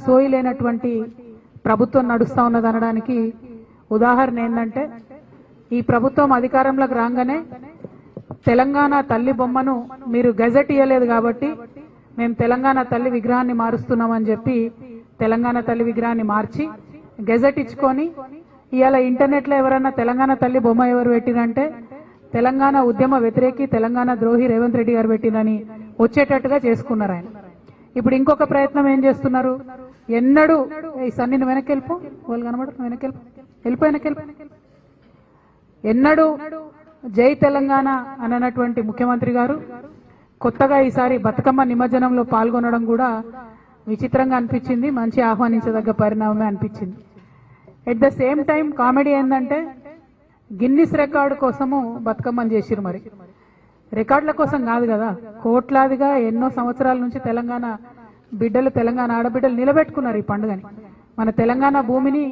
సోయి లేనటువంటి ప్రభుత్వం నడుస్తా ఉన్నది అనడానికి ఉదాహరణ ఏంటంటే ఈ ప్రభుత్వం అధికారంలోకి రాగానే తెలంగాణ తల్లి బొమ్మను మీరు గెజెట్ ఇయ్యలేదు కాబట్టి మేము తెలంగాణ తల్లి విగ్రహాన్ని మారుస్తున్నామని చెప్పి తెలంగాణ తల్లి విగ్రహాన్ని మార్చి గెజెట్ ఇచ్చుకొని ఇవాళ ఇంటర్నెట్లో ఎవరైనా తెలంగాణ తల్లి బొమ్మ ఎవరు పెట్టినంటే తెలంగాణ ఉద్యమ వ్యతిరేకి తెలంగాణ ద్రోహి రేవంత్ రెడ్డి గారు పెట్టినని వచ్చేటట్టుగా చేసుకున్నారు ఆయన. ఇప్పుడు ఇంకొక ప్రయత్నం ఏం చేస్తున్నారు, ఎన్నడూ ఈ సన్నిని వెనక్కి వెళ్ళిపో వాళ్ళు కనబడుతుంది వెనక్కి ఎన్నడూ జై తెలంగాణ అన్నటువంటి ముఖ్యమంత్రి గారు కొత్తగా ఈసారి బతుకమ్మ నిమజ్జనంలో పాల్గొనడం కూడా విచిత్రంగా అనిపించింది, మంచి ఆహ్వానించదగ్గ పరిణామమే అనిపించింది. At the same time comedy ఏంటంటే గిన్నిస్ రికార్డు కోసము బతుకమ్మని చేసిరు. మరి రికార్డుల కోసం కాదు కదా, కోట్లాదిగా ఎన్నో సంవత్సరాల నుంచి తెలంగాణ బిడ్డలు తెలంగాణ ఆడబిడ్డలు నిలబెట్టుకున్నారు ఈ పండుగని. మన తెలంగాణ భూమిని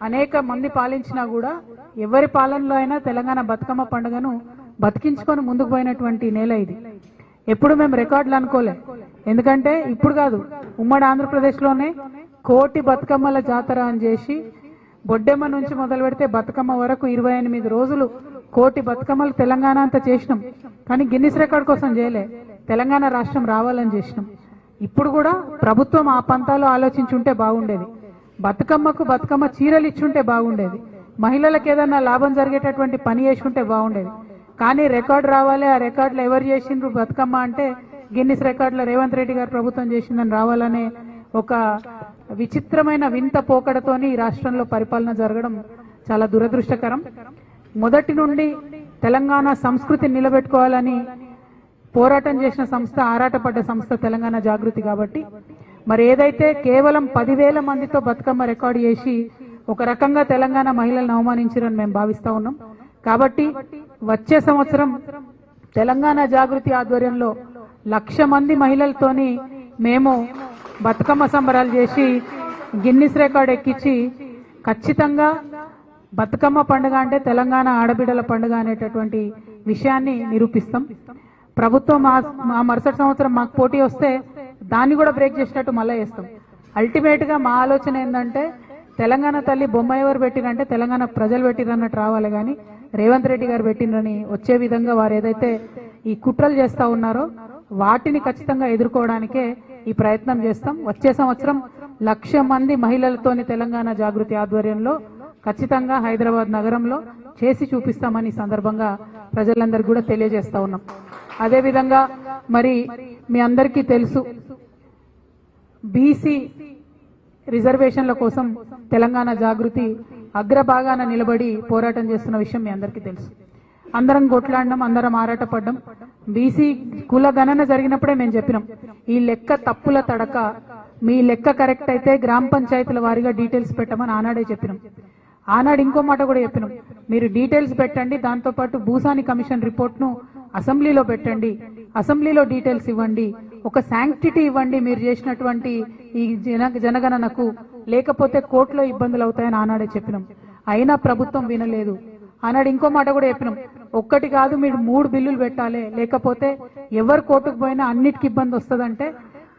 అనేక మంది పాలించినా కూడా ఎవరి పాలనలో అయినా తెలంగాణ బతుకమ్మ పండుగను బతికించుకొని ముందుకు పోయినటువంటి నేల ఇది. ఎప్పుడు మేము రికార్డులు అనుకోలే, ఎందుకంటే ఇప్పుడు కాదు ఉమ్మడి ఆంధ్రప్రదేశ్లోనే కోటి బతుకమ్మల జాతర అని చేసి బొడ్డెమ్మ నుంచి మొదలు పెడితే బతుకమ్మ వరకు 28 రోజులు కోటి బతుకమ్మలు తెలంగాణ అంతా చేసినాం. కానీ గిన్నిస్ రికార్డ్ కోసం చేయలే, తెలంగాణ రాష్ట్రం రావాలని చేసినాం. ఇప్పుడు కూడా ప్రభుత్వం ఆ పంతాలో ఆలోచించుంటే బాగుండేది, బతుకమ్మకు బతుకమ్మ చీరలు ఇచ్చుంటే బాగుండేది, మహిళలకు ఏదన్నా లాభం జరిగేటటువంటి పని చేసుకుంటే బాగుండేది. కానీ రికార్డు రావాలి, ఆ రికార్డులో ఎవరు చేసిండ్రు బతుకమ్మ అంటే గిన్నిస్ రికార్డులో రేవంత్ రెడ్డి గారు ప్రభుత్వం చేసిందని రావాలనే ఒక విచిత్రమైన వింత పోకడతోని ఈ రాష్ట్రంలో పరిపాలన జరగడం చాలా దురదృష్టకరం. మొదటి నుండి తెలంగాణ సంస్కృతిని నిలబెట్టుకోవాలని పోరాటం చేసిన సంస్థ, ఆరాటపడ్డ సంస్థ తెలంగాణ జాగృతి. కాబట్టి మరి ఏదైతే కేవలం 10,000 మందితో బతుకమ్మ రికార్డు చేసి ఒక రకంగా తెలంగాణ మహిళలను అవమానించారని మేము భావిస్తా ఉన్నాం. కాబట్టి వచ్చే సంవత్సరం తెలంగాణ జాగృతి ఆధ్వర్యంలో 1,00,000 మంది మహిళలతోని మేము బతుకమ్మ సంబరాలు చేసి గిన్నిస్ రికార్డు ఎక్కించి ఖచ్చితంగా బతుకమ్మ పండుగ అంటే తెలంగాణ ఆడబిడ్డల పండుగ అనేటటువంటి విషయాన్ని నిరూపిస్తాం. ప్రభుత్వం మా మరుసటి సంవత్సరం మాకు పోటీ వస్తే దాన్ని కూడా బ్రేక్ చేసినట్టు మళ్ళీ చేస్తాం. అల్టిమేట్ గా మా ఆలోచన ఏంటంటే తెలంగాణ తల్లి బొమ్మ ఎవరు పెట్టినంటే తెలంగాణ ప్రజలు పెట్టిరన్నట్టు రావాలి, కానీ రేవంత్ రెడ్డి గారు పెట్టినని వచ్చే విధంగా వారు ఏదైతే ఈ కుట్రలు చేస్తా ఉన్నారో వాటిని ఖచ్చితంగా ఎదుర్కోవడానికే ఈ ప్రయత్నం చేస్తాం. వచ్చే సంవత్సరం 1,00,000 మంది మహిళలతోని తెలంగాణ జాగృతి ఆధ్వర్యంలో ఖచ్చితంగా హైదరాబాద్ నగరంలో చేసి చూపిస్తామని సందర్భంగా ప్రజలందరికీ కూడా తెలియజేస్తా ఉన్నాం. అదేవిధంగా మరి మీ అందరికీ తెలుసు, బీసీ రిజర్వేషన్ల కోసం తెలంగాణ జాగృతి అగ్రభాగాన నిలబడి పోరాటం చేస్తున్న విషయం మీ అందరికీ తెలుసు. అందరం కొట్లాడినాం, అందరం ఆరాటపడ్డాం. బీసీ కుల గణన జరిగినప్పుడే మేము చెప్పినాం, ఈ లెక్క తప్పుల తడక, మీ లెక్క కరెక్ట్ అయితే గ్రామ పంచాయతీల వారీగా డీటెయిల్స్ పెట్టమని ఆనాడే చెప్పినాం. ఆనాడు ఇంకో మాట కూడా చెప్పినాం, మీరు డీటెయిల్స్ పెట్టండి, దాంతోపాటు భూసాని కమిషన్ రిపోర్ట్ను అసెంబ్లీలో పెట్టండి, అసెంబ్లీలో డీటెయిల్స్ ఇవ్వండి, ఒక శాంక్టిటీ ఇవ్వండి మీరు చేసినటువంటి ఈ జనగణనకు, లేకపోతే కోర్టులో ఇబ్బందులు అవుతాయని ఆనాడే చెప్పినాం. అయినా ప్రభుత్వం వినలేదు. ఆనాడు ఇంకో మాట కూడా చెప్పినాం, ఒక్కటి కాదు మీరు 3 బిల్లులు పెట్టాలి, లేకపోతే ఎవరు కోర్టుకు పోయినా అన్నిటికీ ఇబ్బంది వస్తుందంటే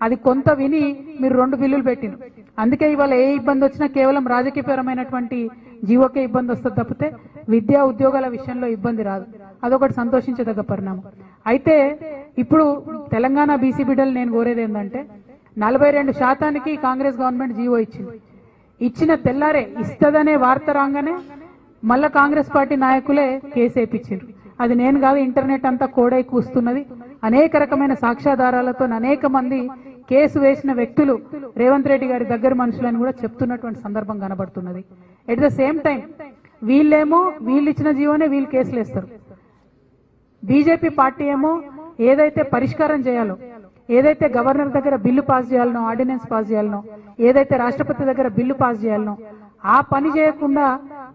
అది కొంత విని మీరు 2 బిల్లులు పెట్టినారు. అందుకే ఇవాళ ఏ ఇబ్బంది వచ్చినా కేవలం రాజకీయపరమైనటువంటి జీవోకే ఇబ్బంది వస్తుంది తప్పితే విద్యా ఉద్యోగాల విషయంలో ఇబ్బంది రాదు. అదొకటి సంతోషించదగ్గ పరిణామం. అయితే ఇప్పుడు తెలంగాణ బీసీ బిడ్డలు నేను కోరేది ఏంటంటే 42% కాంగ్రెస్ గవర్నమెంట్ జీవో ఇచ్చిన తెల్లారే ఇస్తదనే వార్త రాగానే మళ్ళా కాంగ్రెస్ పార్టీ నాయకులే కేసు వేయించారు. అది నేను కాదు, ఇంటర్నెట్ అంతా కోడై కూస్తున్నది. అనేక రకమైన సాక్ష్యాధారాలతో అనేక మంది కేసు వేసిన వ్యక్తులు రేవంత్ రెడ్డి గారి దగ్గర మనుషులని కూడా చెప్తున్నటువంటి సందర్భం కనబడుతున్నది. ఎట్ ద సేమ్ టైం వీళ్ళేమో వీళ్ళు ఇచ్చిన జీవోనే వీళ్ళు కేసులు వేస్తారు. బీజేపీ పార్టీ ఏమో ఏదైతే పరిష్కారం చేయాలో, ఏదైతే గవర్నర్ దగ్గర బిల్లు పాస్ చేయాలనో, ఆర్డినెన్స్ పాస్ చేయాలనో, ఏదైతే రాష్ట్రపతి దగ్గర బిల్లు పాస్ చేయాలనో ఆ పని చేయకుండా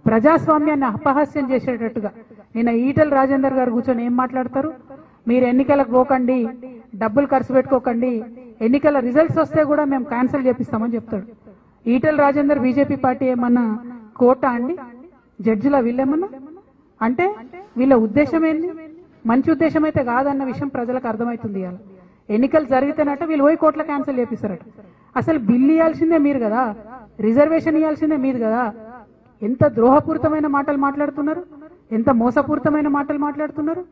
ప్రజాస్వామ్యాన్ని అపహాస్యం చేసేటట్టుగా నిన్న ఈటెల రాజేందర్ గారు కూర్చొని ఏం మాట్లాడతారు, మీరు ఎన్నికలకు పోకండి, డబ్బులు ఖర్చు పెట్టుకోకండి, ఎన్నికల రిజల్ట్స్ వస్తే కూడా మేము క్యాన్సిల్ చేపిస్తామని చెప్తాడు. ఈటెల రాజేందర్ బీజేపీ పార్టీ ఏమన్నా కోట అండి, జడ్జిల వీళ్ళేమన్నా అంటే వీళ్ళ ఉద్దేశం ఏంది? మంచి ఉద్దేశం అయితే కాదన్న విషయం ప్రజలకు అర్థమవుతుంది. ఎన్నికలు జరిగితేనట వీళ్ళు పోయి కోట్ల క్యాన్సిల్ చేపిస్తారట. అసలు బిల్లు ఇవ్వాల్సిందే మీరు కదా, రిజర్వేషన్ ఇవ్వాల్సిందే మీరు కదా. ఎంత ద్రోహపూరితమైన మాటలు మాట్లాడుతున్నారు, ఎంత మోసపూరితమైన మాటలు మాట్లాడుతున్నారు.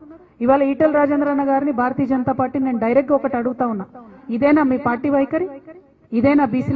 ఇవాళ ఈటెల రాజేంద్రన్న గారిని భారతీయ జనతా పార్టీ నేను డైరెక్ట్ గా ఒకటి అడుగుతా ఉన్నా, ఇదేనా మీ పార్టీ వైఖరి? ఇదేనా బీసీ